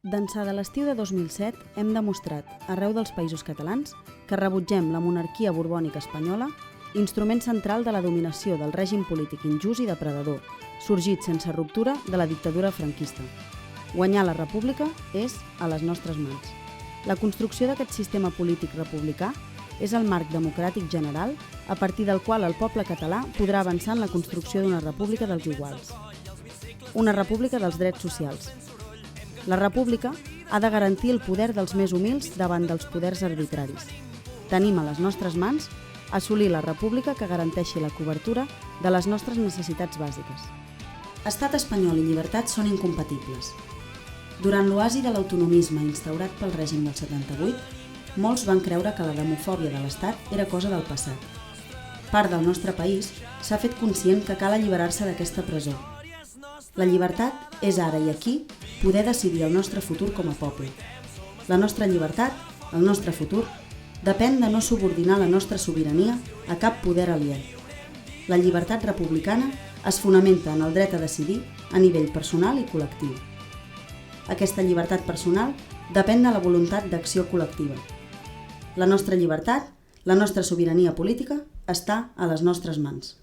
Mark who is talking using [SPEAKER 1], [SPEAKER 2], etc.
[SPEAKER 1] D'ençà de l'estiu de 2007 hem demostrat, arreu dels països catalans, que rebutgem la monarquia borbònica espanyola, instrument central de la dominació del règim polític injust i depredador, sorgit sense ruptura de la dictadura franquista. Guanyar la república és a les nostres mans. La construcció d'aquest sistema polític republicà és el marc democràtic general a partir del qual el poble català podrà avançar en la construcció d'una república dels iguals. Una república dels drets socials. La república ha de garantir el poder dels més humils davant dels poders arbitraris. Tenim a les nostres mans assolir la república que garanteixi la cobertura de les nostres necessitats bàsiques. Estat espanyol i llibertat són incompatibles. Durant l'oasi de l'autonomisme instaurat pel règim del 78, molts van creure que la demofòbia de l'Estat era cosa del passat. Part del nostre país s'ha fet conscient que cal alliberar-se d'aquesta presó. La llibertat és ara i aquí poder decidir el nostre futur com a poble. La nostra llibertat, el nostre futur, depèn de no subordinar la nostra sobirania a cap poder aliè. La llibertat republicana es fonamenta en el dret a decidir a nivell personal i col·lectiu. Aquesta llibertat personal depèn de la voluntat d'acció col·lectiva. La nostra llibertat, la nostra sobirania política, està a les nostres mans.